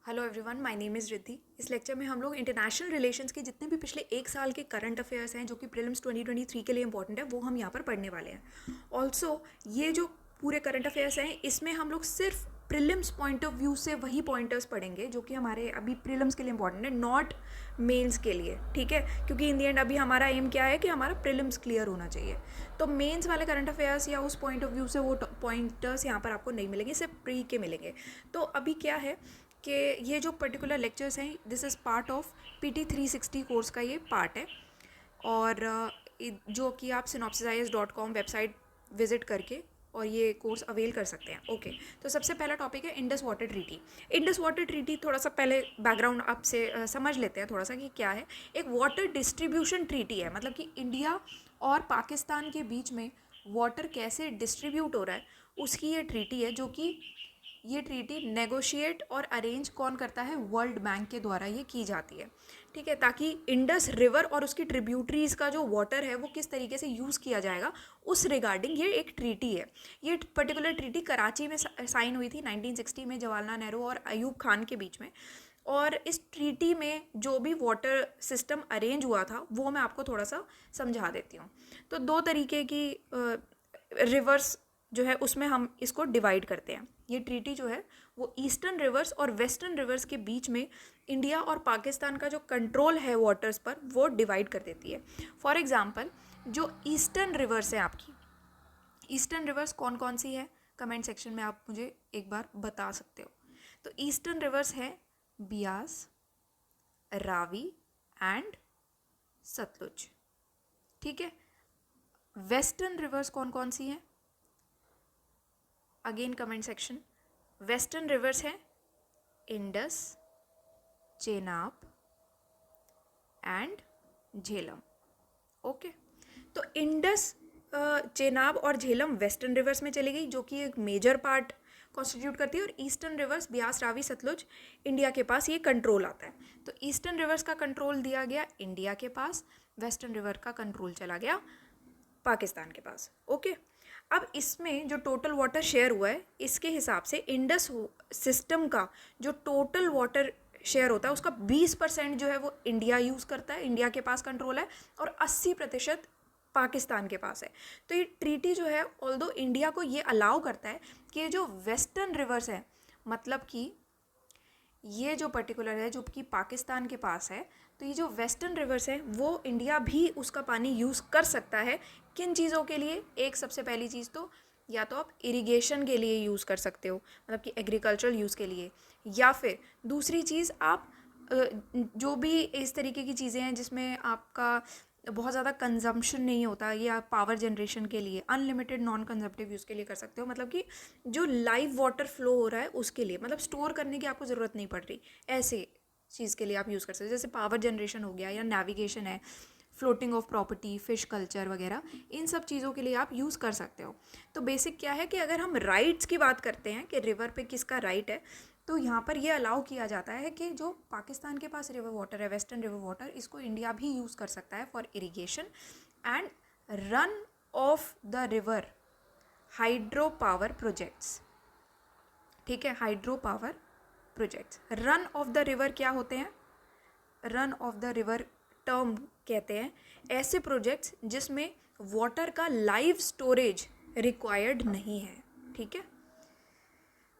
Hello everyone, my name is Riddhi. इस lecture में हम लोग इंटरनेशनल रिलेशंस के जितने भी पिछले एक साल के करंट अफेयर्स हैं जो कि प्रीलिम्स 2023 के लिए इंपॉर्टेंट है वो हम यहाँ पर पढ़ने वाले हैं। ऑल्सो ये जो पूरे करंट अफेयर्स हैं इसमें हम लोग सिर्फ प्रीलिम्स पॉइंट ऑफ व्यू से वही पॉइंटर्स पढ़ेंगे जो कि हमारे अभी प्रीलिम्स के लिए इंपॉर्टेंट है, नॉट मेंस के लिए। ठीक है, क्योंकि इन दी एंड अभी हमारा एम क्या है कि हमारा प्रीलिम्स क्लियर होना चाहिए। तो मेंस वाले करंट अफेयर्स या उस पॉइंट ऑफ व्यू से वो पॉइंटर्स यहाँ पर आपको नहीं मिलेंगे, सिर्फ प्री के मिलेंगे। तो अभी क्या है कि ये जो पर्टिकुलर लेक्चर्स हैं this is part of PT 360 course का ये पार्ट है। और जो कि आप synopsisize.com वेबसाइट विज़िट करके और ये कोर्स अवेल कर सकते हैं। ओके, तो सबसे पहला टॉपिक है Indus water treaty. Indus water treaty थोड़ा सा पहले बैकग्राउंड आपसे समझ लेते हैं थोड़ा सा कि क्या है। एक वाटर डिस्ट्रीब्यूशन ट्रीटी है, मतलब कि इंडिया और पाकिस्तान के बीच में वाटर कैसे डिस्ट्रीब्यूट हो रहा है उसकी ये ट्रीटी है, जो कि ये ट्रीटी नेगोशिएट और अरेंज कौन करता है, वर्ल्ड बैंक के द्वारा ये की जाती है। ठीक है, ताकि इंडस रिवर और उसकी ट्रिब्यूटरीज का जो वाटर है वो किस तरीके से यूज़ किया जाएगा उस रिगार्डिंग ये एक ट्रीटी है। ये पर्टिकुलर ट्रीटी कराची में साइन हुई थी 1960 में जवाहरलाल नेहरू और अयूब खान के बीच में। और इस ट्रीटी में जो भी वाटर सिस्टम अरेंज हुआ था वो मैं आपको थोड़ा सा समझा देती हूँ। तो दो तरीके की रिवर्स जो है उसमें हम इसको डिवाइड करते हैं। ये ट्रीटी जो है वो ईस्टर्न रिवर्स और वेस्टर्न रिवर्स के बीच में इंडिया और पाकिस्तान का जो कंट्रोल है वाटर्स पर वो डिवाइड कर देती है। फॉर एग्जांपल, जो ईस्टर्न रिवर्स है आपकी, ईस्टर्न रिवर्स कौन कौन सी है कमेंट सेक्शन में आप मुझे एक बार बता सकते हो। तो ईस्टर्न रिवर्स है बियास, रावी एंड सतलुज। ठीक है, वेस्टर्न रिवर्स कौन कौन सी हैं, again comment section. Western rivers है इंडस, चेनाब एंड झेलम। ओके, तो इंडस, चेनाब और झेलम वेस्टर्न रिवर्स में चली गई जो कि एक मेजर पार्ट कॉन्स्टिट्यूट करती है, और eastern rivers Beas, Ravi, Sutlej India के पास ये कंट्रोल आता है। तो ईस्टर्न रिवर्स का कंट्रोल दिया गया इंडिया के पास, वेस्टर्न रिवर का कंट्रोल चला गया पाकिस्तान के पास। ओके, अब इसमें जो टोटल वाटर शेयर हुआ है इसके हिसाब से इंडस सिस्टम का जो टोटल वाटर शेयर होता है उसका 20% जो है वो इंडिया यूज़ करता है, इंडिया के पास कंट्रोल है, और 80% पाकिस्तान के पास है। तो ये ट्रीटी जो है ऑल्दो इंडिया को ये अलाउ करता है कि जो वेस्टर्न रिवर्स है, मतलब कि ये जो पर्टिकुलर है जो कि पाकिस्तान के पास है, तो ये जो वेस्टर्न रिवर्स है वो इंडिया भी उसका पानी यूज़ कर सकता है। किन चीज़ों के लिए, एक सबसे पहली चीज़ तो या तो आप इरिगेशन के लिए यूज़ कर सकते हो, मतलब कि एग्रीकल्चरल यूज़ के लिए, या फिर दूसरी चीज़ आप जो भी इस तरीके की चीज़ें हैं जिसमें आपका बहुत ज़्यादा कंजम्पशन नहीं होता, या पावर जनरेशन के लिए अनलिमिटेड नॉन कंजम्पटिव यूज़ के लिए कर सकते हो, मतलब कि जो लाइव वाटर फ्लो हो रहा है उसके लिए, मतलब स्टोर करने की आपको ज़रूरत नहीं पड़ रही, ऐसे चीज़ के लिए आप यूज़ कर सकते हो। जैसे पावर जनरेशन हो गया, या नेविगेशन है, floating of property, fish culture वगैरह, इन सब चीज़ों के लिए आप यूज़ कर सकते हो। तो बेसिक क्या है कि अगर हम राइट्स की बात करते हैं कि रिवर पे किसका राइट है, तो यहाँ पर ये अलाउ किया जाता है कि जो पाकिस्तान के पास रिवर वाटर है, वेस्टर्न रिवर वाटर, इसको इंडिया भी यूज़ कर सकता है for irrigation and run of the river hydro power projects. ठीक है, hydro power projects. Run of the river क्या होते हैं, run of the river term कहते हैं ऐसे प्रोजेक्ट्स जिसमें वाटर का लाइव स्टोरेज रिक्वायर्ड नहीं है। ठीक है,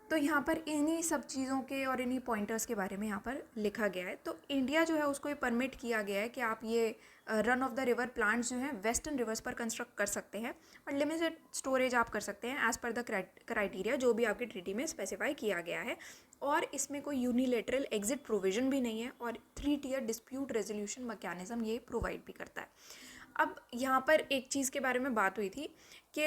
तो यहाँ पर इन्हीं सब चीज़ों के और इन्हीं पॉइंटर्स के बारे में यहाँ पर लिखा गया है। तो इंडिया जो है उसको ये परमिट किया गया है कि आप ये run of the river plants जो हैं वेस्टर्न रिवर्स पर कंस्ट्रक्ट कर सकते हैं, और लिमिटेड स्टोरेज आप कर सकते हैं एज़ पर द क्राइटेरिया जो भी आपकी ट्रीटी में स्पेसिफाई किया गया है। और इसमें कोई यूनिलेटरल एग्जिट प्रोविजन भी नहीं है, और 3 tier डिस्प्यूट रेजोल्यूशन मैकेनिज्म ये प्रोवाइड भी करता है। अब यहाँ पर एक चीज़ के बारे में बात हुई थी कि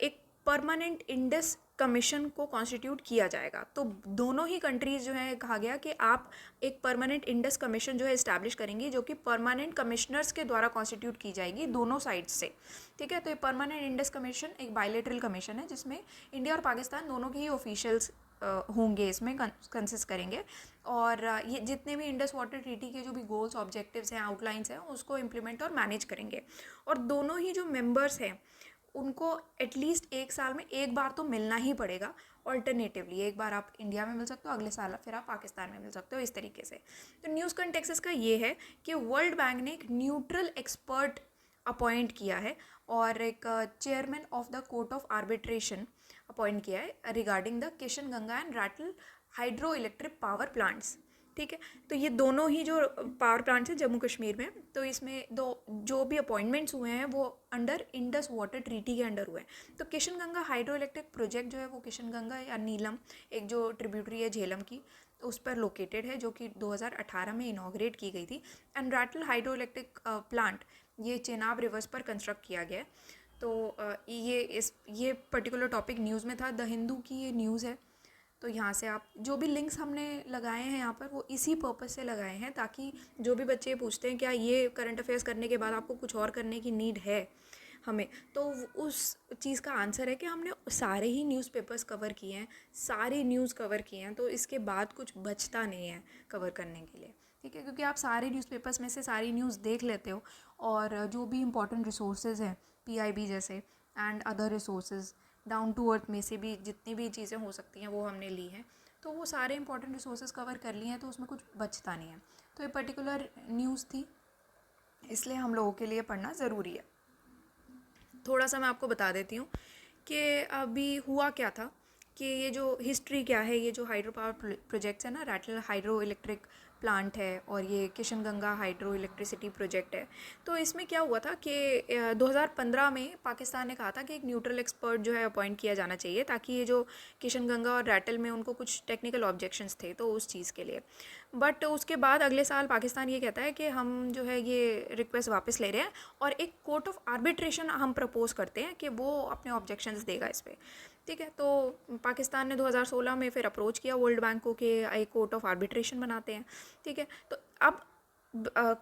एक परमानेंट इंडस कमीशन को कॉन्स्टिट्यूट किया जाएगा। तो दोनों ही कंट्रीज़ जो है कहा गया कि आप एक परमानेंट इंडस कमीशन जो है इस्टेब्लिश करेंगी, जो कि परमानेंट कमिश्नर्स के द्वारा कॉन्स्टिट्यूट की जाएगी दोनों साइड्स से। ठीक है, तो ये परमानेंट इंडस कमीशन एक बायलैटरल कमीशन है जिसमें इंडिया और पाकिस्तान दोनों के ही ऑफिशियल्स होंगे, इसमें कंसिस्ट करेंगे, और ये जितने भी इंडस वाटर ट्रीटी के जो भी गोल्स, ऑब्जेक्टिव्स हैं, आउटलाइंस हैं, उसको इम्प्लीमेंट और मैनेज करेंगे। और दोनों ही जो मेंबर्स हैं उनको एटलीस्ट एक साल में एक बार तो मिलना ही पड़ेगा, ऑल्टरनेटिवली, एक बार आप इंडिया में मिल सकते हो, अगले साल फिर आप पाकिस्तान में मिल सकते हो, इस तरीके से। तो न्यूज़ कंटेक्स्ट इसका ये है कि वर्ल्ड बैंक ने एक न्यूट्रल एक्सपर्ट अपॉइंट किया है और एक chairman of the court of arbitration appoint किया है regarding the Kishan Ganga and Ratle hydro electric power plants. ठीक है, तो ये दोनों ही जो पावर प्लांट्स हैं जम्मू कश्मीर में, तो इसमें दो जो भी अपॉइंटमेंट्स हुए हैं वो अंडर इंडस वाटर ट्रीटी के अंडर हुए हैं। तो Kishan Ganga hydro electric project जो है वो किशन गंगा या नीलम, एक जो ट्रिब्यूटरी है झेलम की, उस पर लोकेटेड है, जो कि 2018 में इनॉग्रेट की गई थी। And Ratle hydro electric plant ये चेनाब रिवर्स पर कंस्ट्रक्ट किया गया है। तो ये पर्टिकुलर टॉपिक न्यूज़ में था, द हिंदू की ये न्यूज़ है। तो यहाँ से आप जो भी लिंक्स हमने लगाए हैं यहाँ पर वो इसी पर्पज़ से लगाए हैं, ताकि जो भी बच्चे पूछते हैं क्या ये करंट अफेयर्स करने के बाद आपको कुछ और करने की नीड है हमें, तो उस चीज़ का आंसर है कि हमने सारे ही न्यूज़पेपर्स कवर किए हैं, सारी न्यूज़ कवर किए हैं, तो इसके बाद कुछ बचता नहीं है कवर करने के लिए। ठीक है, क्योंकि आप सारे न्यूज़पेपर्स में से सारी न्यूज़ देख लेते हो, और जो भी इंपॉर्टेंट रिसोर्सेज हैं PIB जैसे and other resources, down to earth में से भी जितनी भी चीज़ें हो सकती हैं वो हमने ली हैं, तो वो सारे इंपॉर्टेंट रिसोर्सेज कवर कर लिए हैं, तो उसमें कुछ बचता नहीं है। तो ये पर्टिकुलर न्यूज़ थी, इसलिए हम लोगों के लिए पढ़ना ज़रूरी है। थोड़ा सा मैं आपको बता देती हूँ कि अभी हुआ क्या था, कि ये जो हिस्ट्री क्या है, ये जो हाइड्रो पावर प्रोजेक्ट्स है ना, रैटल हाइड्रो इलेक्ट्रिक प्लांट है और ये Kishan Ganga hydro electricity project है। तो इसमें क्या हुआ था कि 2015 में पाकिस्तान ने कहा था कि एक न्यूट्रल एक्सपर्ट जो है अपॉइंट किया जाना चाहिए, ताकि ये जो किशन गंगा और रैटल में उनको कुछ टेक्निकल ऑब्जेक्शंस थे, तो उस चीज़ के लिए। बट उसके बाद अगले साल पाकिस्तान ये कहता है कि हम जो है ये रिक्वेस्ट वापस ले रहे हैं और एक कोर्ट ऑफ आर्बिट्रेशन हम प्रपोज करते हैं कि वो अपने ऑब्जेक्शंस देगा इस पर। ठीक है, तो पाकिस्तान ने 2016 में फिर अप्रोच किया वर्ल्ड बैंक को कि एक कोर्ट ऑफ आर्बिट्रेशन बनाते हैं। ठीक है, तो अब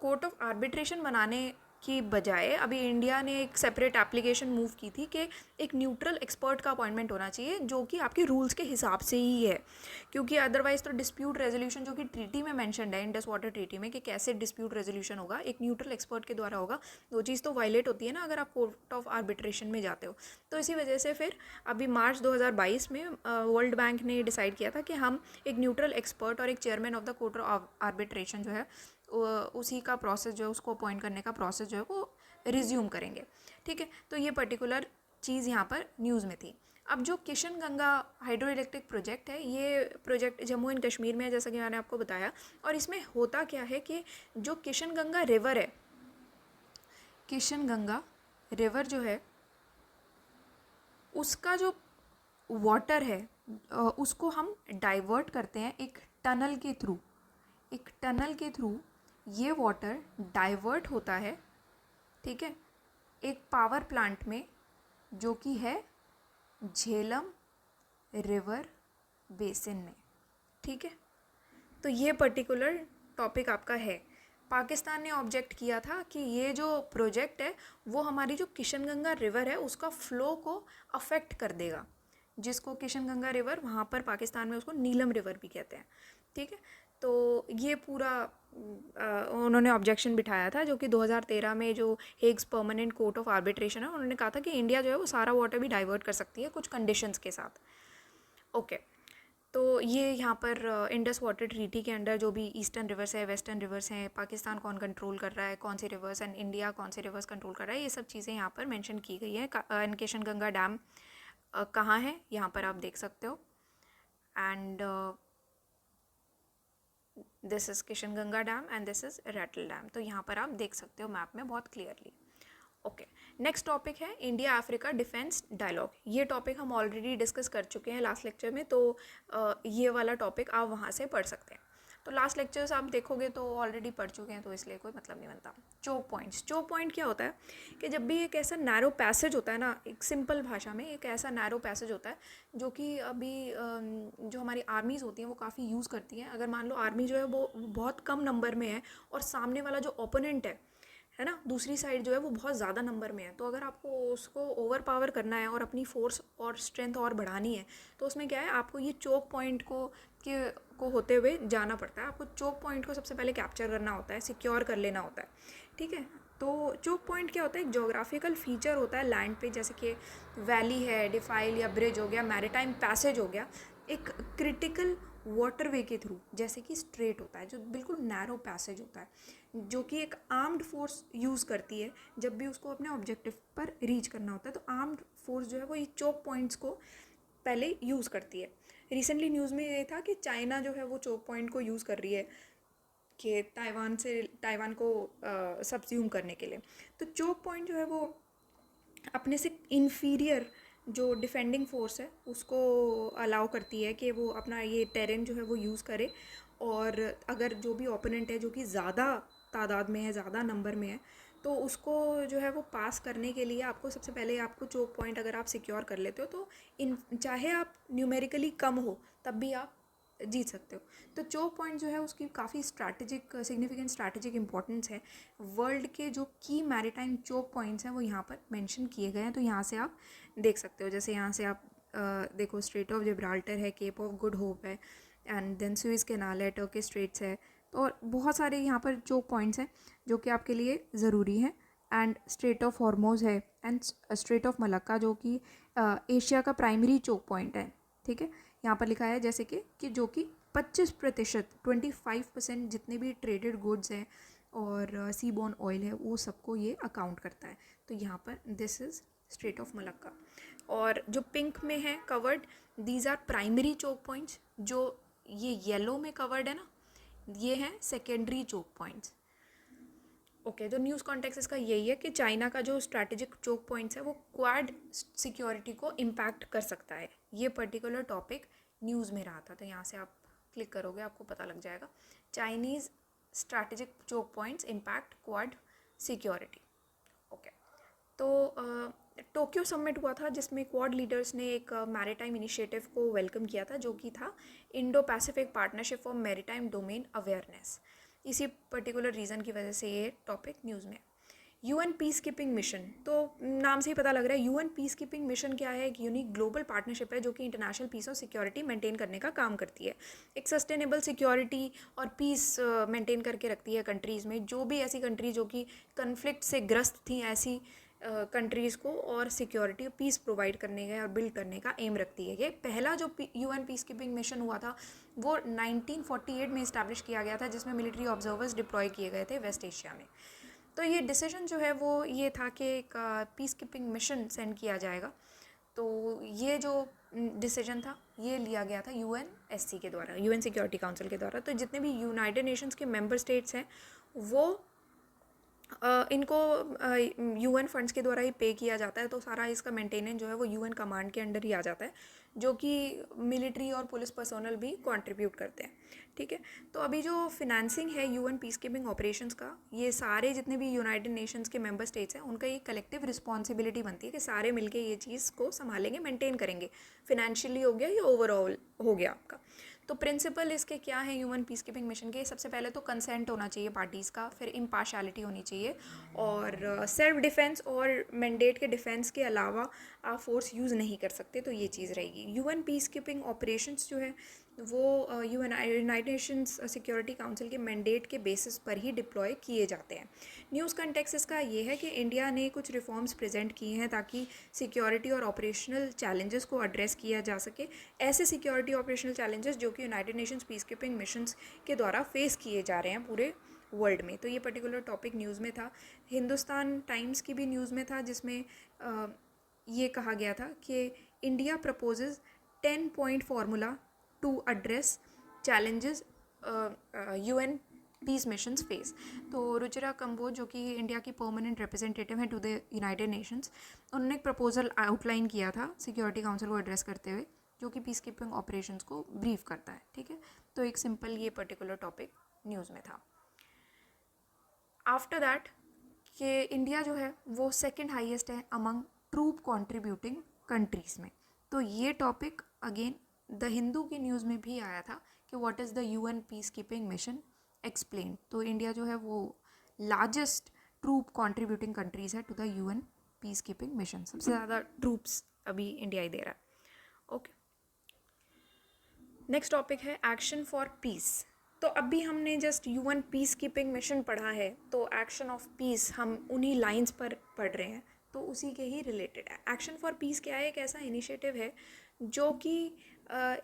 कोर्ट ऑफ आर्बिट्रेशन बनाने की बजाय अभी इंडिया ने एक सेपरेट एप्लीकेशन मूव की थी कि एक न्यूट्रल एक्सपर्ट का अपॉइंटमेंट होना चाहिए, जो कि आपके रूल्स के हिसाब से ही है, क्योंकि अदरवाइज तो डिस्प्यूट रेजोल्यूशन जो कि ट्रीटी में मेंशन्ड है, इंडस वाटर ट्रीटी में, कि कैसे डिस्प्यूट रेजोल्यूशन होगा, एक न्यूट्रल एक्सपर्ट के द्वारा होगा, वो चीज़ तो वायलेट होती है ना अगर आप कोर्ट ऑफ आर्बिट्रेशन में जाते हो। तो इसी वजह से फिर अभी मार्च 2022 में वर्ल्ड बैंक ने डिसाइड किया था कि हम एक न्यूट्रल एक्सपर्ट और एक chairman of the court of arbitration जो है उसी का प्रोसेस जो है, उसको अपॉइंट करने का प्रोसेस जो है वो रिज्यूम करेंगे। ठीक है, तो ये पर्टिकुलर चीज़ यहाँ पर न्यूज़ में थी। अब जो Kishan Ganga hydro electric project है, ये प्रोजेक्ट जम्मू एंड कश्मीर में है, जैसा कि मैंने आपको बताया। और इसमें होता क्या है कि जो किशन गंगा रिवर है, किशन गंगा रिवर जो है उसका जो वाटर है उसको हम डाइवर्ट करते हैं एक टनल के थ्रू। एक टनल के थ्रू ये वाटर डाइवर्ट होता है, ठीक है, एक पावर प्लांट में जो कि है झेलम रिवर बेसिन में। ठीक है, तो ये पर्टिकुलर टॉपिक आपका है। पाकिस्तान ने ऑब्जेक्ट किया था कि ये जो प्रोजेक्ट है वो हमारी जो किशन गंगा रिवर है उसका फ़्लो को अफेक्ट कर देगा, जिसको किशन गंगा रिवर वहाँ पर पाकिस्तान में उसको नीलम रिवर भी कहते हैं। ठीक है, तो ये पूरा उन्होंने ऑब्जेक्शन बिठाया था, जो कि 2013 में जो हेग्स परमानेंट कोर्ट ऑफ आर्बिट्रेशन है, उन्होंने कहा था कि इंडिया जो है वो सारा वाटर भी डाइवर्ट कर सकती है कुछ कंडीशंस के साथ। ओके, तो ये यहाँ पर इंडस वाटर ट्रीटी के अंडर जो भी ईस्टर्न रिवर्स है, वेस्टर्न रिवर्स हैं, पाकिस्तान कौन कंट्रोल कर रहा है, कौन से रिवर्स, एंड इंडिया कौन से रिवर्स कंट्रोल कर रहा है, ये सब चीज़ें यहाँ पर मेंशन की गई है। एंड किशन गंगा डैम कहाँ है यहाँ पर आप देख सकते हो, and this is Kishan Ganga dam and this is Ratle dam. तो यहाँ पर आप देख सकते हो मैप में बहुत क्लियरली। ओके, नेक्स्ट टॉपिक है इंडिया अफ्रीका डिफेंस डायलॉग। ये टॉपिक हम ऑलरेडी डिस्कस कर चुके हैं लास्ट लेक्चर में, तो ये वाला टॉपिक आप वहाँ से पढ़ सकते हैं। तो लास्ट लेक्चर्स आप देखोगे तो ऑलरेडी पढ़ चुके हैं, तो इसलिए कोई मतलब नहीं बनता। चोक पॉइंट्स, चोक पॉइंट क्या होता है कि जब भी एक ऐसा नैरो पैसेज होता है ना, एक सिंपल भाषा में एक ऐसा नैरो पैसेज होता है जो कि अभी जो हमारी आर्मीज़ होती हैं वो काफ़ी यूज़ करती हैं। अगर मान लो आर्मी जो है वो बहुत कम नंबर में है और सामने वाला जो ओपोनेंट है ना, दूसरी साइड जो है वो बहुत ज़्यादा नंबर में है, तो अगर आपको उसको ओवर पावर करना है और अपनी फोर्स और स्ट्रेंथ और बढ़ानी है, तो उसमें क्या है, आपको ये चोक पॉइंट को होते हुए जाना पड़ता है। आपको चोक पॉइंट को सबसे पहले कैप्चर करना होता है, सिक्योर कर लेना होता है। ठीक है, तो चोक पॉइंट क्या होता है, एक जोग्राफिकल फीचर होता है लैंड पे, जैसे कि वैली है, डिफाइल या ब्रिज हो गया, मैरीटाइम पैसेज हो गया, एक क्रिटिकल वाटरवे के थ्रू, जैसे कि स्ट्रेट होता है जो बिल्कुल नैरो पैसेज होता है, जो कि एक आर्म्ड फोर्स यूज़ करती है जब भी उसको अपने ऑब्जेक्टिव पर रीच करना होता है। तो आर्म्ड फोर्स जो है वो ये चोक पॉइंट्स को पहले यूज़ करती है। रिसेंटली न्यूज़ में ये था कि चाइना जो है वो चोक पॉइंट को यूज़ कर रही है कि ताइवान को सबज्यूम करने के लिए। तो चोक पॉइंट जो है वो अपने से इन्फीरियर जो डिफेंडिंग फोर्स है उसको अलाउ करती है कि वो अपना ये टेरेन जो है वो यूज़ करे, और अगर जो भी ओपोनेंट है जो कि ज़्यादा तादाद में है, ज़्यादा नंबर में है, तो उसको जो है वो पास करने के लिए आपको सबसे पहले आपको चोक पॉइंट अगर आप सिक्योर कर लेते हो तो इन चाहे आप न्यूमेरिकली कम हो तब भी आप जीत सकते हो। तो चोक पॉइंट जो है उसकी काफ़ी स्ट्रैटेजिक सिग्निफिकेंट स्ट्रैटेजिक इंपॉर्टेंस है। वर्ल्ड के जो की मैरीटाइम चोक पॉइंट्स हैं वो यहाँ पर मेंशन किए गए हैं, तो यहाँ से आप देख सकते हो। जैसे यहाँ से आप देखो, स्ट्रेट ऑफ जिब्राल्टर है, केप ऑफ गुड होप है, एंड देन सुएज कैनाल है, टर्किश स्ट्रेट्स है, तो और बहुत सारे यहाँ पर चोक पॉइंट्स हैं जो कि आपके लिए ज़रूरी हैं। एंड स्ट्रेट ऑफ हॉर्मोज है, एंड स्ट्रेट ऑफ मलक्का जो कि एशिया का प्राइमरी चोक पॉइंट है। ठीक है, यहाँ पर लिखा है जैसे कि जो कि 25% 25% जितने भी ट्रेडेड गुड्स हैं और सी बोर्न ऑयल है वो सबको ये अकाउंट करता है। तो यहाँ पर this is strait of Malacca. और जो पिंक में है covered, these are primary choke points. जो ये येलो में कवर्ड है ना, ये हैं सेकेंडरी चोक पॉइंट्स। ओके, तो न्यूज़ कॉन्टेक्स्ट इसका यही है कि चाइना का जो स्ट्रैटेजिक चोक पॉइंट्स है वो क्वाड सिक्योरिटी को इम्पैक्ट कर सकता है। ये पर्टिकुलर टॉपिक न्यूज़ में रहा था, तो यहाँ से आप क्लिक करोगे आपको पता लग जाएगा। Chinese strategic choke points impact quad security. Okay, तो टोक्यो समिट हुआ था जिसमें क्वाड लीडर्स ने एक मैरीटाइम इनिशिएटिव को वेलकम किया था जो कि था Indo Pacific partnership for maritime domain awareness. इसी पर्टिकुलर रीज़न की वजह से ये टॉपिक न्यूज़ में। यूएन पीस कीपिंग मिशन, तो नाम से ही पता लग रहा है यूएन पीस कीपिंग मिशन क्या है। एक यूनिक ग्लोबल पार्टनरशिप है जो कि इंटरनेशनल पीस और सिक्योरिटी मेंटेन करने का काम करती है। एक सस्टेनेबल सिक्योरिटी और पीस मेंटेन करके रखती है कंट्रीज़ में। जो भी ऐसी कंट्री जो कि कन्फ्लिक्ट से ग्रस्त थी, ऐसी कंट्रीज़ को और सिक्योरिटी पीस प्रोवाइड करने का और बिल्ड करने का एम रखती है। ये पहला जो यूएन पीस कीपिंग मिशन हुआ था वो 1948 में इस्टेब्लिश किया गया था, जिसमें मिलिट्री ऑब्जर्वर्स डिप्लॉय किए गए थे वेस्ट एशिया में। तो ये डिसीजन जो है वो ये था कि एक पीस कीपिंग मिशन सेंड किया जाएगा। तो ये जो डिसीजन था ये लिया गया था यूएनएससी के द्वारा, यूएन सिक्योरिटी काउंसिल के द्वारा। तो जितने भी यूनाइटेड नेशंस के मेंबर स्टेट्स हैं वो इनको यूएन फंड्स के द्वारा ही पे किया जाता है। तो सारा इसका मेंटेनेंस जो है वो यूएन कमांड के अंडर ही आ जाता है, जो कि मिलिट्री और पुलिस पर्सोनल भी कंट्रीब्यूट करते हैं। ठीक है, तो अभी जो फिनेंसिंग है यूएन पीस कीपिंग ऑपरेशंस का, ये सारे जितने भी यूनाइटेड नेशंस के मेंबर स्टेट्स हैं उनका ये कलेक्टिव रिस्पॉन्सिबिलिटी बनती है कि सारे मिलके ये चीज़ को संभालेंगे, मेंटेन करेंगे। फिनेंशियली हो गया या ओवरऑल हो गया आपका। तो प्रिंसिपल इसके क्या है यूएन पीस कीपिंग मिशन के? सबसे पहले तो कंसेंट होना चाहिए पार्टीज़ का, फिर इम्पार्शियलिटी होनी चाहिए, और सेल्फ डिफेंस और मैंडेट के डिफेंस के अलावा आप फोर्स यूज़ नहीं कर सकते। तो ये चीज़ रहेगी। यूएन पीस कीपिंग ऑपरेशंस जो है वो यूनाइटेड नेशंस सिक्योरिटी काउंसिल के मैंडेट के बेसिस पर ही डिप्लॉय किए जाते हैं। न्यूज़ कंटेक्स्ट इसका ये है कि इंडिया ने कुछ रिफॉर्म्स प्रेजेंट किए हैं ताकि सिक्योरिटी और ऑपरेशनल चैलेंजेस को एड्रेस किया जा सके। ऐसे सिक्योरिटी ऑपरेशनल चैलेंजेस जो कि United Nations peace keeping missions के द्वारा फेस किए जा रहे हैं पूरे वर्ल्ड में। तो ये पर्टिकुलर टॉपिक न्यूज़ में था। हिंदुस्तान टाइम्स की भी न्यूज़ में था, जिसमें ये कहा गया था कि India proposes 10 point formula to address challenges UN peace missions face. तो रुचिरा कंबोज जो कि इंडिया की परमानेंट रिप्रेजेंटेटिव है टू द यूनाइटेड नेशंस, उन्होंने एक प्रपोजल आउटलाइन किया था सिक्योरिटी काउंसिल को एड्रेस करते हुए, जो कि पीस कीपिंग ऑपरेशंस को ब्रीफ करता है। ठीक है, तो एक सिंपल ये पर्टिकुलर टॉपिक न्यूज़ में था। आफ्टर दैट कि इंडिया जो है वो सेकंड हाईएस्ट है अमंग ट्रूप कंट्रीब्यूटिंग कंट्रीज़ में। तो ये टॉपिक अगेन द हिंदू की न्यूज़ में भी आया था कि what is the UN piece keeping mission explain. तो इंडिया जो है वो लार्जेस्ट ट्रूप कंट्रीब्यूटिंग कंट्रीज़ है to the UN piece keeping mission. सबसे ज़्यादा ट्रूप्स अभी इंडिया ही दे रहा है। ओके, नेक्स्ट टॉपिक है एक्शन फॉर पीस। तो अभी हमने just UN piece keeping mission पढ़ा है, तो एक्शन ऑफ पीस हम उन्हीं लाइंस पर पढ़ रहे हैं, तो उसी के ही रिलेटेड है। एक्शन फॉर पीस क्या है? एक ऐसा इनिशिएटिव है जो कि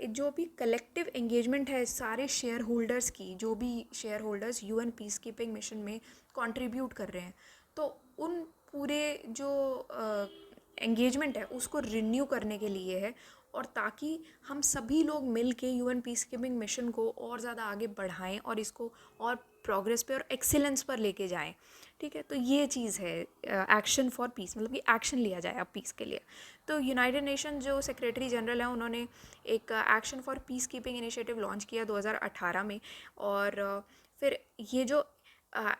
जो भी कलेक्टिव एंगेजमेंट है सारे शेयर होल्डर्स की, जो भी share holders UN peace keeping mission में कंट्रीब्यूट कर रहे हैं, तो उन पूरे जो एंगेजमेंट है उसको रिन्यू करने के लिए है, और ताकि हम सभी लोग मिल के यूएन पीस कीपिंग मिशन को और ज़्यादा आगे बढ़ाएं और इसको और प्रोग्रेस पे और एक्सीलेंस पर लेके जाएं। ठीक है, तो ये चीज़ है एक्शन फॉर पीस, मतलब कि एक्शन लिया जाए अब पीस के लिए। तो यूनाइटेड नेशन जो सेक्रेटरी जनरल है उन्होंने एक action for peace keeping initiative launch किया 2018 में, और फिर ये जो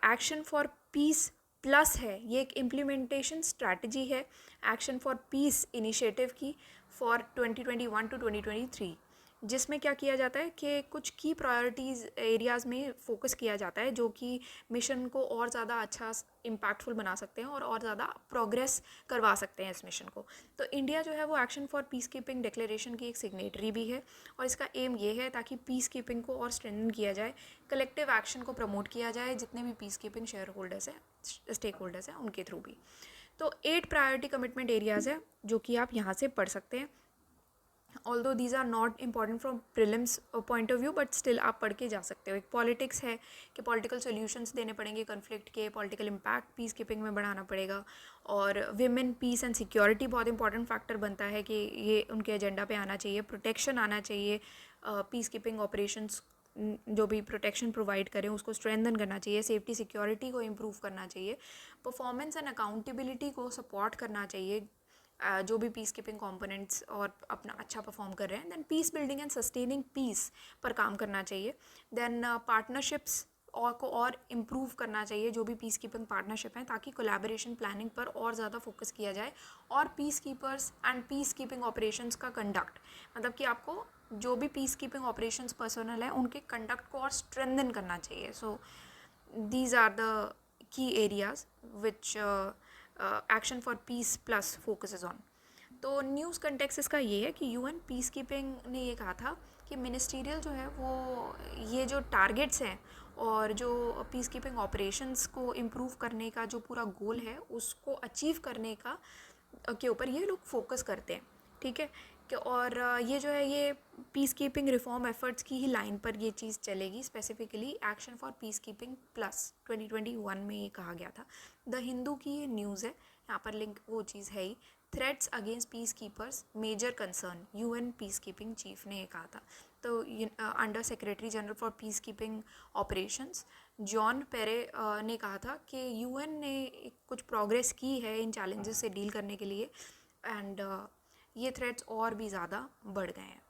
एक्शन फॉर पीस प्लस है ये एक इम्प्लीमेंटेशन स्ट्रैटेजी है एक्शन फॉर पीस इनिशिएटिव की फॉर 2021 टू 2023, जिसमें क्या किया जाता है कि कुछ की प्रायोरिटीज़ एरियाज़ में फोकस किया जाता है जो कि मिशन को और ज़्यादा अच्छा इम्पैक्टफुल बना सकते हैं और ज़्यादा प्रोग्रेस करवा सकते हैं इस मिशन को। तो इंडिया जो है वो action for peace keeping declaration की एक सिग्नेटरी भी है, और इसका एम ये है ताकि पीस कीपिंग को और स्ट्रेंथन किया जाए, कलेक्टिव एक्शन को प्रमोट किया जाए जितने भी पीस कीपिंग शेयर होल्डर्स हैं, स्टेक होल्डर्स हैं, उनके थ्रू भी। तो 8 प्रायोरिटी कमिटमेंट एरियाज़ है जो कि आप यहाँ से पढ़ सकते हैं। Although these are not important from prelims point of view, but still आप पढ़ के जा सकते हो। एक पॉलिटिक्स है कि पॉलिटिकल सोल्यूशंस देने पड़ेंगे कन्फ्लिक्ट के, पॉलिटिकल इम्पैक्ट पीस कीपिंग में बढ़ाना पड़ेगा, और विमेन पीस एंड सिक्योरिटी बहुत इंपॉर्टेंट फैक्टर बनता है कि ये उनके एजेंडा पे आना चाहिए, प्रोटेक्शन आना चाहिए, पीस कीपिंग ऑपरेशंस जो भी प्रोटेक्शन प्रोवाइड करें उसको स्ट्रेंथन करना चाहिए, सेफ्टी सिक्योरिटी को इम्प्रूव करना चाहिए, परफॉर्मेंस एंड अकाउंटेबिलिटी को सपोर्ट करना चाहिए जो भी पीस कीपिंग कंपोनेंट्स और अपना अच्छा परफॉर्म कर रहे हैं। Then peace building and sustaining peace पर काम करना चाहिए। देन पार्टनरशिप्स और इम्प्रूव करना चाहिए जो भी पीस कीपिंग पार्टनरशिप हैं, ताकि कोलैबोरेशन प्लानिंग पर और ज़्यादा फोकस किया जाए, और peace keepers and peace keeping operations का कंडक्ट, मतलब कि आपको जो भी पीस कीपिंग ऑपरेशंस पर्सनल है उनके कंडक्ट को और स्ट्रेंथन करना चाहिए। So these are the key areas which action for peace plus focuses on. तो न्यूज़ कंटेक्स्ट इसका ये है कि यूएन पीस कीपिंग ने ये कहा था कि मिनिस्ट्रियल जो है वो ये जो टारगेट्स हैं और जो पीस कीपिंग ऑपरेशंस को इम्प्रूव करने का जो पूरा गोल है उसको अचीव करने का के ऊपर ये लोग फोकस करते हैं। ठीक है, कि और ये जो है ये पीस कीपिंग रिफॉर्म एफर्ट्स की ही लाइन पर ये चीज़ चलेगी। Specifically action for peace keeping plus 2021 में ये कहा गया था। द हिंदू की ये न्यूज़ है, यहाँ पर लिंक वो चीज़ है ही। Threats against peacekeepers major concern, UN peace keeping chief ने ये कहा था। तो under secretary general for peacekeeping operations Jean Pierre ने कहा था कि यूएन ने कुछ प्रोग्रेस की है इन चैलेंजेस से डील करने के लिए, एंड ये थ्रेट्स और भी ज़्यादा बढ़ गए हैं।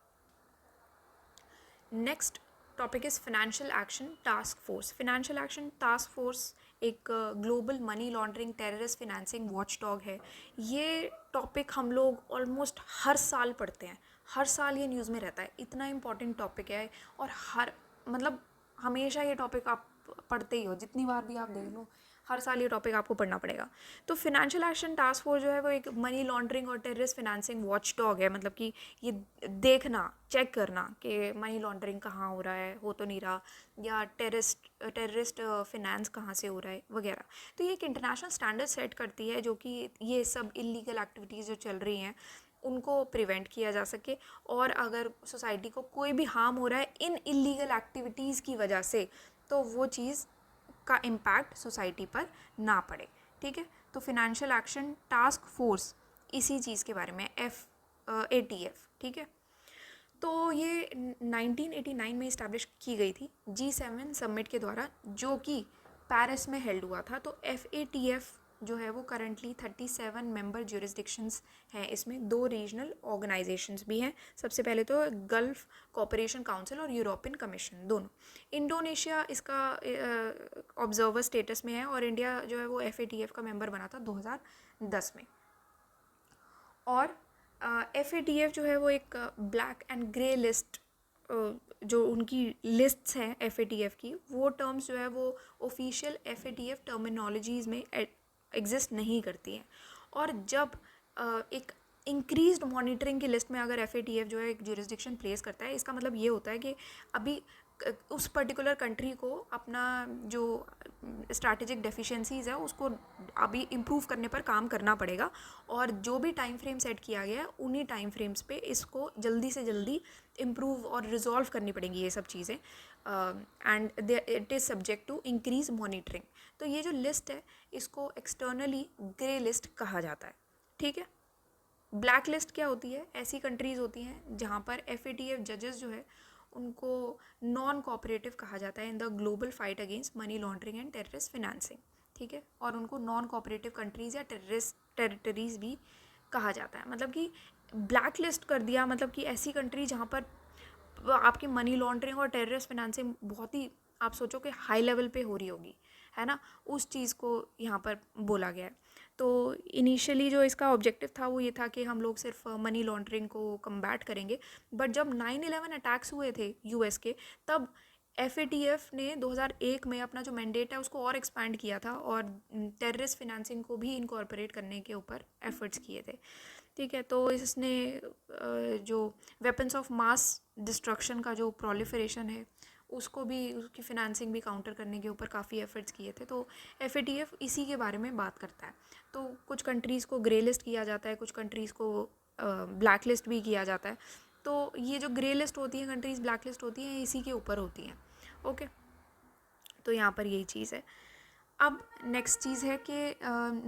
Next topic is financial action task force. Financial action task force एक global money laundering terrorist financing watchdog है। ये टॉपिक हम लोग ऑलमोस्ट हर साल पढ़ते हैं, हर साल ये न्यूज़ में रहता है, इतना इम्पॉर्टेंट टॉपिक है, और हर मतलब हमेशा ये टॉपिक आप पढ़ते ही हो, जितनी बार भी आप देख लो हर साल ये टॉपिक आपको पढ़ना पड़ेगा। तो फिनेंशियल एक्शन टास्क फोर्स जो है वो एक मनी लॉन्ड्रिंग और टेररिस्ट फिनेंसिंग वॉच डॉग है, मतलब कि ये देखना, चेक करना कि मनी लॉन्ड्रिंग कहाँ हो रहा है, हो तो नहीं रहा, या टेररिस्ट फिनेंस कहाँ से हो रहा है वगैरह। तो ये एक इंटरनेशनल स्टैंडर्ड सेट करती है जो कि ये सब इलीगल एक्टिविटीज़ जो चल रही हैं उनको प्रिवेंट किया जा सके, और अगर सोसाइटी को कोई भी हार्म हो रहा है इन इलीगल एक्टिविटीज़ की वजह से तो वो चीज़ का इम्पैक्ट सोसाइटी पर ना पड़े। ठीक है, तो फिनेंशियल एक्शन टास्क फोर्स इसी चीज़ के बारे में ATF। ठीक है, तो ये 1989 में इस्टेब्लिश की गई थी G7 समिट के द्वारा, जो कि पेरिस में हेल्ड हुआ था। तो FATF जो है वो करंटली 37 मेंबर ज्यूरिसडिक्शंस हैं, इसमें 2 रीजनल ऑर्गेनाइजेशंस भी हैं। सबसे पहले तो गल्फ कोऑपरेशन काउंसिल और यूरोपियन कमीशन, दोनों। इंडोनेशिया इसका ऑब्जर्वर स्टेटस में है, और इंडिया जो है वो FATF का मेंबर बना था 2010 में। और FATF जो है वो एक ब्लैक एंड ग्रे लिस्ट, जो उनकी लिस्ट्स हैं FATF की, वो टर्म्स जो है वो ऑफिशियल FATF टर्मिनोलॉजीज़ में एग्जिस्ट नहीं करती हैं। और जब एक इंक्रीज्ड मॉनिटरिंग की लिस्ट में अगर FATF जो है एक ज्यूरिसडिक्शन प्लेस करता है, इसका मतलब ये होता है कि अभी उस पर्टिकुलर कंट्री को अपना जो स्ट्रैटेजिक डेफिशिएंसीज़ है उसको अभी इम्प्रूव करने पर काम करना पड़ेगा, और जो भी टाइम फ्रेम सेट किया गया है उन्हीं टाइम फ्रेम्स पे इसको जल्दी से जल्दी इम्प्रूव और रिजॉल्व करनी पड़ेंगी ये सब चीज़ें, and it is subject to increase monitoring. तो ये जो लिस्ट है इसको एक्सटर्नली ग्रे लिस्ट कहा जाता है, ठीक है। ब्लैक लिस्ट क्या होती है? ऐसी कंट्रीज़ होती हैं जहाँ पर FATF जजेस जो है उनको नॉन कोऑपरेटिव कहा जाता है in the global fight against money laundering and terrorist financing, ठीक है। और उनको नॉन कोऑपरेटिव कंट्रीज़ या टेररिस्ट टेरिटरीज़ भी कहा जाता है। मतलब कि ब्लैक लिस्ट कर दिया, मतलब कि ऐसी कंट्री जहाँ पर आपकी मनी लॉन्ड्रिंग और टेररिस्ट फिनेंसिंग बहुत ही, आप सोचो कि हाई लेवल पे हो रही होगी, है ना, उस चीज़ को यहाँ पर बोला गया है। तो इनिशियली जो इसका ऑब्जेक्टिव था वो ये था कि हम लोग सिर्फ मनी लॉन्ड्रिंग को कम्बैट करेंगे, बट जब 9/11 अटैक्स हुए थे US के, तब FATF ने 2001 में अपना जो मैंडेट है उसको और एक्सपैंड किया था और टेररिस्ट फिनेंसिंग को भी इनकॉर्पोरेट करने के ऊपर एफर्ट्स किए थे, ठीक है। तो इसने जो वेपन्स ऑफ मास डिस्ट्रक्शन का जो प्रोलिफरेशन है उसको भी, उसकी फिनेंसिंग भी काउंटर करने के ऊपर काफ़ी एफर्ट्स किए थे। तो FATF इसी के बारे में बात करता है। तो कुछ कंट्रीज़ को ग्रे लिस्ट किया जाता है, कुछ कंट्रीज़ को ब्लैक लिस्ट भी किया जाता है। तो ये जो ग्रे लिस्ट होती है कंट्रीज़, ब्लैक लिस्ट होती हैं, इसी के ऊपर होती हैं, ओके। तो यहाँ पर यही चीज़ है। अब नेक्स्ट चीज़ है कि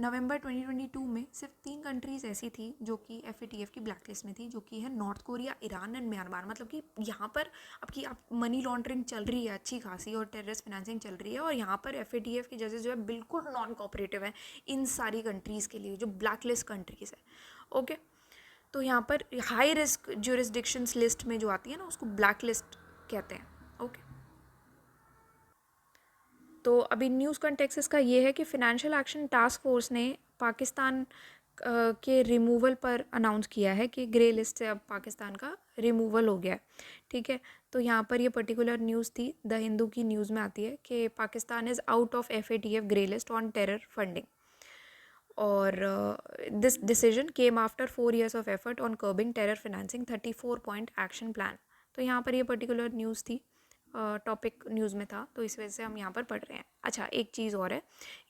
नवंबर 2022 में सिर्फ 3 कंट्रीज़ ऐसी थी जो कि FATF की ब्लैक लिस्ट में थी, जो कि है north Korea, Iran and Myanmar. मतलब कि यहाँ पर आपकी मनी लॉन्ड्रिंग चल रही है अच्छी खासी और टेररिस्ट फाइनेंसिंग चल रही है, और यहाँ पर FATF के जजेस जो है बिल्कुल नॉन कोऑपरेटिव हैं इन सारी कंट्रीज़ के लिए जो ब्लैक लिस्ट कंट्रीज़ है, ओके। तो यहाँ पर हाई रिस्क ज्यूरिसडिक्शंस लिस्ट में जो आती है ना उसको ब्लैक लिस्ट कहते हैं, ओके। तो अभी न्यूज़ कॉन्टेक्स्ट इसका ये है कि फिनेंशियल एक्शन टास्क फोर्स ने पाकिस्तान के रिमूवल पर अनाउंस किया है कि ग्रे लिस्ट से अब पाकिस्तान का रिमूवल हो गया है, ठीक है। तो यहाँ पर ये पर्टिकुलर न्यूज़ थी, द हिंदू की न्यूज़ में आती है कि Pakistan is out of FATF grey list on terror funding, और this decision came after 4 years of effort on curbing terror financing 34 point action plan. तो यहाँ पर ये पर्टिकुलर न्यूज़ थी, टॉपिक न्यूज़ में था, तो इस वजह से हम यहाँ पर पढ़ रहे हैं। अच्छा, एक चीज़ और है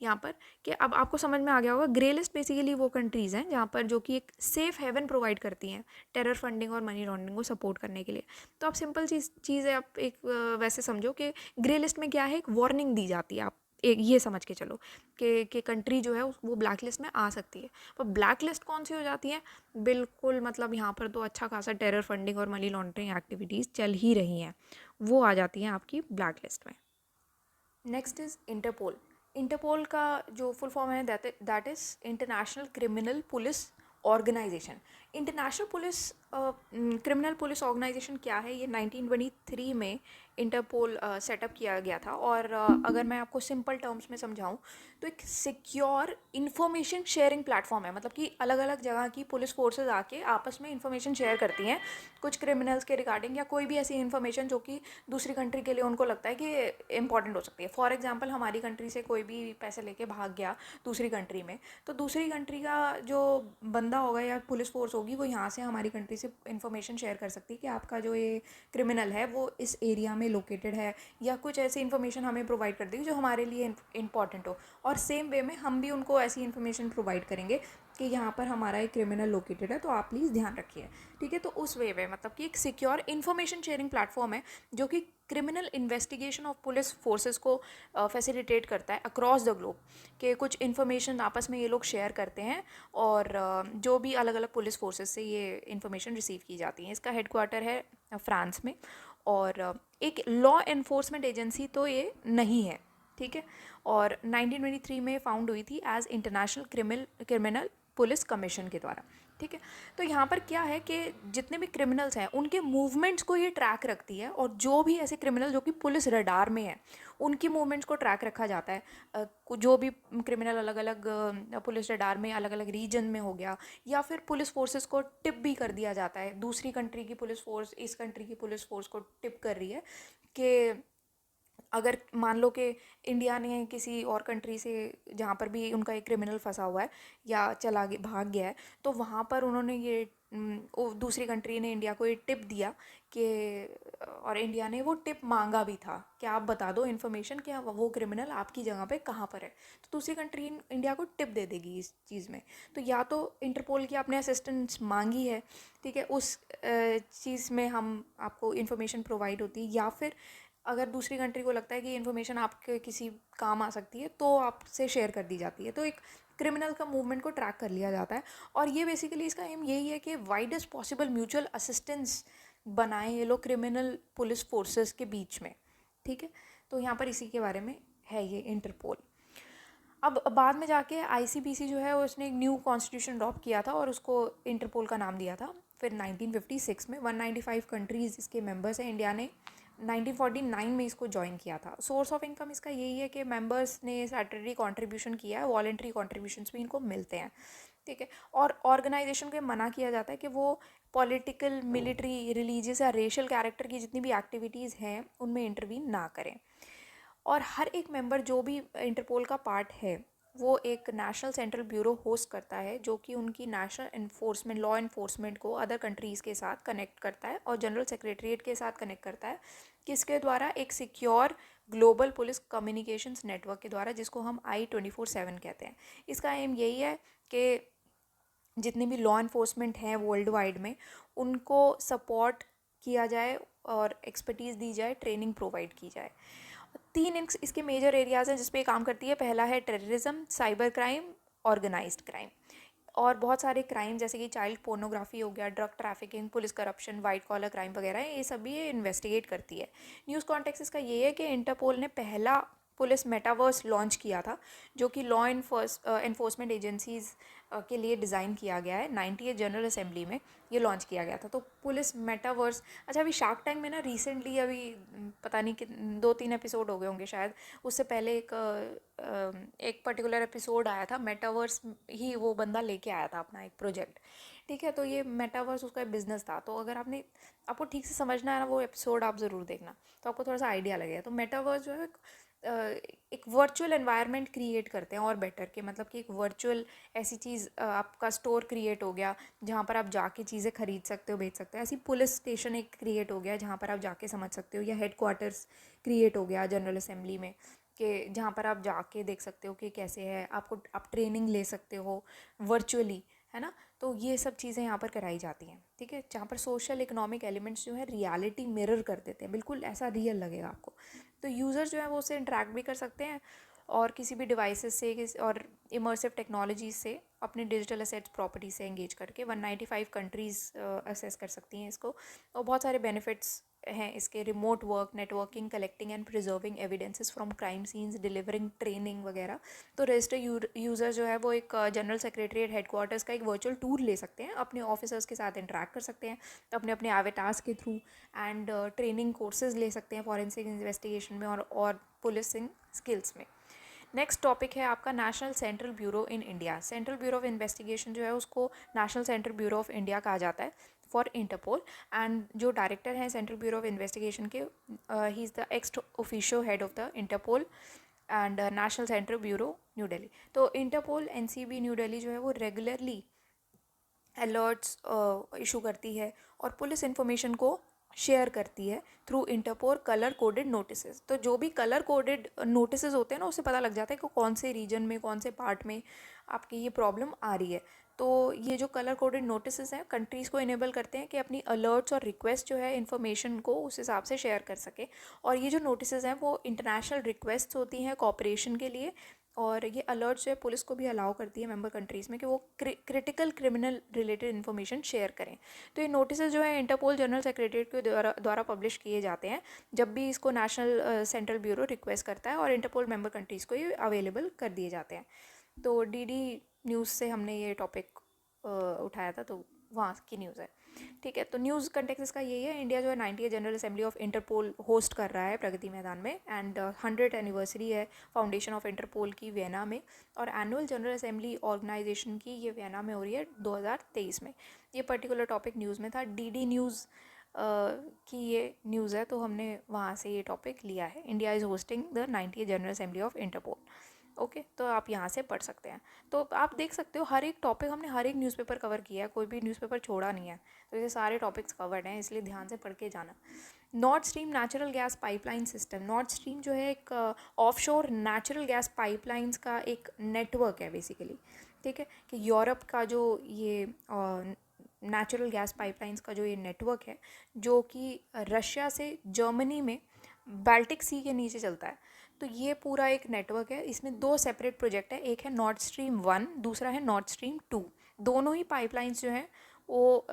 यहाँ पर कि अब आपको समझ में आ गया होगा, ग्रे लिस्ट बेसिकली वो कंट्रीज़ हैं जहाँ पर जो कि एक सेफ हेवन प्रोवाइड करती हैं टेरर फंडिंग और मनी लॉन्ड्रिंग को सपोर्ट करने के लिए। तो आप सिंपल चीज़ है, आप एक वैसे समझो कि ग्रे लिस्ट में क्या है, एक वार्निंग दी जाती है, आप एक ये समझ के चलो कि कंट्री जो है वो ब्लैक लिस्ट में आ सकती है। पर ब्लैक लिस्ट कौन सी हो जाती है? बिल्कुल, मतलब यहाँ पर तो अच्छा खासा टेरर फंडिंग और मनी लॉन्ड्रिंग एक्टिविटीज़ चल ही रही हैं, वो आ जाती हैं आपकी ब्लैक लिस्ट में। Next is Interpol. इंटरपोल का जो फुल फॉर्म है that is international criminal police organisation. International police criminal police organisation क्या है? ये 1923 में इंटरपोल सेटअप किया गया था, और अगर मैं आपको सिंपल टर्म्स में समझाऊं तो एक सिक्योर इंफॉर्मेशन शेयरिंग प्लेटफॉर्म है। मतलब कि अलग अलग जगह की पुलिस फोर्सेस आके आपस में इंफॉर्मेशन शेयर करती हैं कुछ क्रिमिनल्स के रिगार्डिंग, या कोई भी ऐसी इंफॉर्मेशन जो कि दूसरी कंट्री के लिए उनको लगता है कि इम्पॉर्टेंट हो सकती है। फॉर एग्जांपल, हमारी कंट्री से कोई भी पैसे लेके भाग गया दूसरी कंट्री में, तो दूसरी कंट्री का जो बंदा होगा या पुलिस फोर्स होगी वो यहाँ से हमारी कंट्री से इंफॉर्मेशन शेयर कर सकती है कि आपका जो ये क्रिमिनल है वो इस एरिया में लोकेटेड है, या कुछ ऐसी इन्फॉर्मेशन हमें प्रोवाइड कर देगी जो हमारे लिए इंपॉर्टेंट हो। और सेम वे में हम भी उनको ऐसी इन्फॉर्मेशन प्रोवाइड करेंगे कि यहाँ पर हमारा एक क्रिमिनल लोकेटेड है, तो आप प्लीज़ ध्यान रखिए, ठीक है। तो उस वे में मतलब कि एक सिक्योर इन्फॉर्मेशन शेयरिंग प्लाटफॉर्म है जो कि criminal investigation of police forces को फैसिलिटेट करता है अक्रॉस द ग्लोब, कि कुछ इन्फॉर्मेशन आपस में ये लोग शेयर करते हैं, और जो भी अलग अलग पुलिस फोर्सेस से ये इन्फॉर्मेशन रिसीव की जाती है। इसका हेडक्वार्टर है फ्रांस में, और एक लॉ एनफोर्समेंट एजेंसी तो ये नहीं है, ठीक है। और 1923 में फाउंड हुई थी as international criminal police commission के द्वारा, ठीक है। तो यहाँ पर क्या है कि जितने भी क्रिमिनल्स हैं उनके मूवमेंट्स को ये ट्रैक रखती है, और जो भी ऐसे क्रिमिनल जो कि पुलिस रडार में है उनकी मूवमेंट्स को ट्रैक रखा जाता है। जो भी क्रिमिनल अलग अलग पुलिस रडार में अलग अलग रीजन में हो गया, या फिर पुलिस फोर्सेस को टिप भी कर दिया जाता है, दूसरी कंट्री की पुलिस फोर्स इस कंट्री की पुलिस फोर्स को टिप कर रही है कि अगर मान लो कि इंडिया ने किसी और कंट्री से, जहाँ पर भी उनका एक क्रिमिनल फंसा हुआ है या चला गया भाग गया है, तो वहाँ पर उन्होंने ये वो दूसरी कंट्री ने इंडिया को ये टिप दिया कि, और इंडिया ने वो टिप मांगा भी था कि आप बता दो इन्फॉर्मेशन कि वो क्रिमिनल आपकी जगह पे कहाँ पर है, तो दूसरी कंट्री इंडिया को टिप दे देगी इस चीज़ में। तो या तो इंटरपोल की आपने असिस्टेंस मांगी है, ठीक है, उस चीज़ में हम आपको इन्फॉर्मेशन प्रोवाइड होती है, या फिर अगर दूसरी कंट्री को लगता है कि इन्फॉर्मेशन आपके किसी काम आ सकती है तो आपसे शेयर कर दी जाती है। तो एक क्रिमिनल का मूवमेंट को ट्रैक कर लिया जाता है, और ये बेसिकली इसका एम यही है कि वाइडेस्ट पॉसिबल म्यूचुअल असिस्टेंस बनाएं ये लोग क्रिमिनल पुलिस फोर्सेस के बीच में, ठीक है। तो यहाँ पर इसी के बारे में है ये इंटरपोल। अब बाद में जाके आईसीबीसी जो है उसने एक न्यू कॉन्स्टिट्यूशन अडॉप्ट किया था और उसको इंटरपोल का नाम दिया था। फिर 1956 में 195 कंट्रीज़ इसके मेंबर्स हैं। इंडिया ने 1949 में इसको ज्वाइन किया था। सोर्स ऑफ इनकम इसका यही है कि मेंबर्स ने सैटरडे कॉन्ट्रीब्यूशन किया है, वॉलेंट्री कॉन्ट्रीब्यूशंस भी इनको मिलते हैं, ठीक है। और ऑर्गेनाइजेशन को मना किया जाता है कि वो पॉलिटिकल, मिलिट्री, रिलीजियस या रेशियल कैरेक्टर की जितनी भी एक्टिविटीज़ हैं उनमें इंटरवीन ना करें। और हर एक मेंबर जो भी इंटरपोल का पार्ट है वो एक नेशनल सेंट्रल ब्यूरो होस्ट करता है, जो कि उनकी नेशनल इन्फोर्समेंट, लॉ इन्फोर्समेंट को अदर कंट्रीज़ के साथ कनेक्ट करता है और जनरल सेक्रेटरीट के साथ कनेक्ट करता है, किसके द्वारा, एक secure global police communications network के द्वारा, जिसको हम I24/7 कहते हैं। इसका एम यही है कि जितने भी लॉ इन्फोर्समेंट हैं वर्ल्ड वाइड में उनको सपोर्ट किया जाए और एक्सपर्टीज़ दी जाए, ट्रेनिंग प्रोवाइड की जाए। तीन इसके मेजर एरियाज़ हैं जिस पे काम करती है। पहला है terrorism, cyber crime, organised crime, और बहुत सारे क्राइम जैसे कि चाइल्ड पोर्नोग्राफी हो गया, drug trafficking, police corruption, white collar crime वगैरह, ये सभी ये इन्वेस्टिगेट करती है। न्यूज़ कॉन्टेक्स्ट इसका ये है कि इंटरपोल ने पहला पुलिस मेटावर्स लॉन्च किया था, जो कि लॉ इन्फोर्समेंट एजेंसीज़ के लिए डिज़ाइन किया गया है। 98 जनरल असेंबली में ये लॉन्च किया गया था। तो पुलिस मेटावर्स, अच्छा अभी शार्क टैंक में ना रिसेंटली, अभी पता नहीं कि 2-3 एपिसोड हो गए होंगे शायद, उससे पहले एक पर्टिकुलर एपिसोड आया था, मेटावर्स ही वो बंदा लेके आया था अपना एक प्रोजेक्ट, ठीक है। तो ये मेटावर्स उसका बिजनेस था। तो अगर आपको ठीक से समझना है ना, वो एपिसोड आप ज़रूर देखना, तो आपको थोड़ा सा आइडिया लगेगा। तो मेटावर्स जो है एक वर्चुअल एनवायरनमेंट क्रिएट करते हैं, और बेटर के मतलब कि एक वर्चुअल ऐसी चीज़, आपका स्टोर क्रिएट हो गया जहाँ पर आप जाके चीज़ें खरीद सकते हो, बेच सकते हो। ऐसी पुलिस स्टेशन एक क्रिएट हो गया जहाँ पर आप जाके समझ सकते हो, या हेडक्वार्टर्स क्रिएट हो गया जनरल असेंबली में, कि जहाँ पर आप जाके देख सकते हो कि कैसे है, आप ट्रेनिंग ले सकते हो वर्चुअली, है ना। तो ये सब चीज़ें यहाँ पर कराई जाती हैं, ठीक है, जहाँ पर सोशल इकोनॉमिक एलिमेंट्स जो है रियलिटी मिरर कर देते हैं, बिल्कुल ऐसा रियल लगेगा आपको। तो यूज़र जो है वो उससे इंटरेक्ट भी कर सकते हैं, और किसी भी डिवाइसेस से और इमर्सिव टेक्नोलॉजी से अपने डिजिटल असेट्स प्रॉपर्टी से एंगेज करके 195 कंट्रीज़ असेस कर सकती हैं इसको। और बहुत सारे बेनिफिट्स हैं इसके, remote work, networking, collecting and preserving evidences from crime scenes, delivering training वगैरह। तो रजिस्टर यूज़र जो है वो एक जनरल सेक्रेटरीट हेडक्वार्टर्स का एक वर्चुअल टूर ले सकते हैं, अपने ऑफिसर्स के साथ इंटरेक्ट कर सकते हैं अपने अपने एवेटार्स के थ्रू, एंड ट्रेनिंग कोर्सेज ले सकते हैं फॉरेंसिक इन्वेस्टिगेशन में और पुलिसिंग स्किल्स में। नेक्स्ट टॉपिक है आपका national central bureau in India. Central bureau of investigation जो है उसको national central bureau of India कहा जाता है फॉर इंटरपोल। एंड जो डायरेक्टर हैं सेंट्रल ब्यूरो ऑफ इन्वेस्टिगेशन के, he is the ex officio head of the Interpol and national central bureau new Delhi. तो इंटरपोल एनसीबी न्यू दिल्ली जो है वो रेगुलरली अलर्ट्स इशू करती है और पुलिस इन्फॉर्मेशन को शेयर करती है through Interpol colour coded notices. तो जो भी कलर कोडेड नोटिसेस होते हैं ना, उससे पता लग जाता है कि कौन से रीजन में, कौन से पार्ट में आपकी ये प्रॉब्लम आ रही है। तो ये जो कलर कोडेड नोटिसेस हैं कंट्रीज़ को इनेबल करते हैं कि अपनी अलर्ट्स और रिक्वेस्ट जो है इन्फॉर्मेशन को उस हिसाब से शेयर कर सके। और ये जो नोटिसेस हैं वो इंटरनेशनल रिक्वेस्ट होती हैं कॉपरेशन के लिए, और ये अलर्ट जो है पुलिस को भी अलाउ करती है मेंबर कंट्रीज़ में कि वो critical criminal related information share करें। तो ये नोटिस जो है इंटरपोल जनरल सेक्रेटरीट के द्वारा पब्लिश किए जाते हैं जब भी इसको नेशनल सेंट्रल ब्यूरो रिक्वेस्ट करता है, और इंटरपोल मेंबर कंट्रीज़ को ये अवेलेबल कर दिए जाते हैं। तो डीडी न्यूज़ से हमने ये टॉपिक उठाया था, तो वहाँ की न्यूज़ है, ठीक है। तो न्यूज़ कंटेक्स्ट इसका यही है, इंडिया जो है 90th general assembly of Interpol host कर रहा है प्रगति मैदान में, एंड 100th एनिवर्सरी है फाउंडेशन ऑफ इंटरपोल की वियना में, और एनुअल जनरल असेंबली ऑर्गेनाइजेशन की ये वियना में हो रही है 2023 में। ये पर्टिकुलर टॉपिक न्यूज़ में था, डीडी न्यूज़ की ये न्यूज़ है, तो हमने वहाँ से ये टॉपिक लिया है। India is hosting the 90th general assembly of Interpol. Okay, तो आप यहाँ से पढ़ सकते हैं। तो आप देख सकते हो हर एक टॉपिक हमने हर एक न्यूज़पेपर कवर किया है, कोई भी न्यूज़पेपर छोड़ा नहीं है। तो ये सारे टॉपिक्स कवर्ड हैं, इसलिए ध्यान से पढ़ के जाना। North stream natural gas pipeline system. North stream जो है एक ऑफशोर नेचुरल गैस पाइपलाइंस का एक नेटवर्क है बेसिकली, ठीक है। कि यूरोप का जो ये नेचुरल गैस पाइपलाइंस का जो ये नेटवर्क है, जो कि रशिया से जर्मनी में बाल्टिक सी के नीचे चलता है। तो ये पूरा एक नेटवर्क है, इसमें 2 सेपरेट प्रोजेक्ट है, एक है नॉर्थ स्ट्रीम 1, दूसरा है नॉर्थ स्ट्रीम 2। दोनों ही पाइपलाइंस जो हैं वो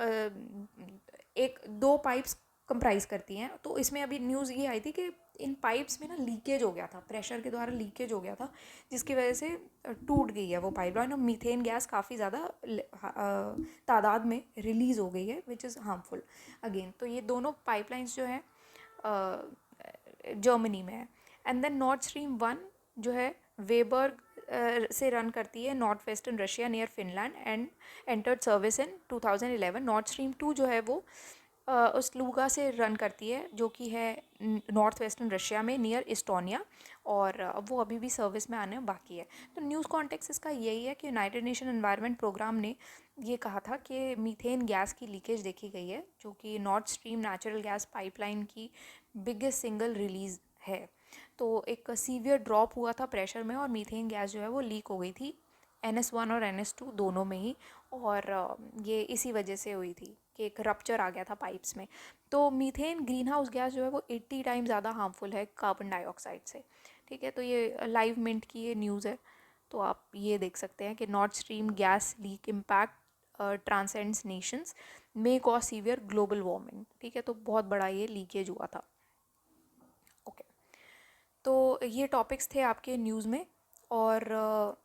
एक 2 पाइप्स कंप्राइज करती हैं। तो इसमें अभी न्यूज़ ये आई थी कि इन पाइप्स में ना लीकेज हो गया था, प्रेशर के द्वारा लीकेज हो गया था, जिसकी वजह से टूट गई है वो पाइपलाइन और मीथेन गैस काफ़ी ज़्यादा तादाद में रिलीज़ हो गई है, विच इज़ हार्मफुल अगेन। तो ये दोनों पाइपलाइंस जो हैं जर्मनी में है। एंड देन नॉर्थ स्ट्रीम 1 जो है वेबर्ग से रन करती है north western Russia near Finland and entered service in 2011। North stream 2 जो है वो उस लूगा से रन करती है, जो कि है नॉर्थ वेस्टर्न रशिया में नियर इस्टोनिया, और वो अभी भी सर्विस में आने बाकी है। तो न्यूज़ कॉन्टेक्स्ट इसका यही है कि यूनाइटेड नेशन एनवायरनमेंट प्रोग्राम ने ये कहा था कि मीथेन गैस की लीकेज देखी गई है, जो कि north stream natural gas pipeline की बिगेस्ट सिंगल रिलीज़ है। तो एक सीवियर ड्रॉप हुआ था प्रेशर में और मीथेन गैस जो है वो लीक हो गई थी NS1 और NS2 दोनों में ही, और ये इसी वजह से हुई थी कि एक रप्चर आ गया था पाइप्स में। तो मीथेन ग्रीन हाउस गैस जो है वो 80 टाइम ज़्यादा हार्मफुल है कार्बन डाइऑक्साइड से, ठीक है। तो ये लाइव मिंट की ये न्यूज़ है, तो आप ये देख सकते हैं कि north stream gas leak impact transcends Nations may cause severe global warming, ठीक है। तो बहुत बड़ा ये लीकेज हुआ था। ओके, तो ये टॉपिक्स थे आपके न्यूज़ में, और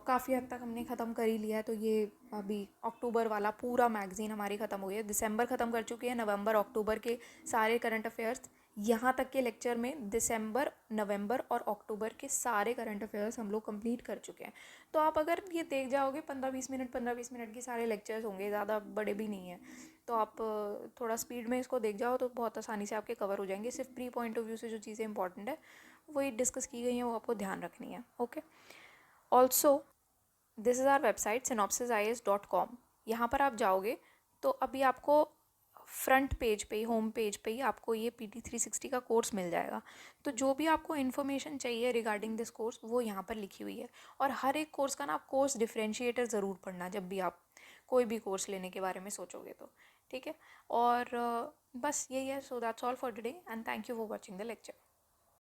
काफ़ी हद तक हमने ख़त्म कर ही लिया है। तो ये अभी अक्टूबर वाला पूरा मैगज़ीन हमारी ख़त्म हो गई है, दिसंबर ख़त्म कर चुके हैं, नवंबर अक्टूबर के सारे करंट अफेयर्स यहाँ तक के लेक्चर में दिसंबर नवंबर और अक्टूबर के सारे करंट अफेयर्स हम लोग कंप्लीट कर चुके हैं। तो आप अगर ये देख जाओगे 15-20 मिनट के सारे लेक्चर्स होंगे, ज़्यादा बड़े भी नहीं हैं। तो आप थोड़ा स्पीड में इसको देख जाओ तो बहुत आसानी से आपके कवर हो जाएंगे। सिर्फ प्री पॉइंट ऑफ व्यू से जो चीज़ें इंपॉर्टेंट है वही डिस्कस की गई हैं, वो आपको ध्यान रखनी है। Okay, also this is our website synopsisis.com। यहाँ पर आप जाओगे तो अभी आपको फ्रंट पेज पे ही, होम पेज पे ही आपको ये PT360 का कोर्स मिल जाएगा। तो जो भी आपको इन्फॉर्मेशन चाहिए रिगार्डिंग दिस कोर्स वो यहाँ पर लिखी हुई है। और हर एक कोर्स का ना आप कोर्स डिफरेंशिएटर ज़रूर पढ़ना जब भी आप कोई भी कोर्स लेने के बारे में सोचोगे तो, ठीक है। और बस यही है। So that's all for today and thank you for watching the lecture.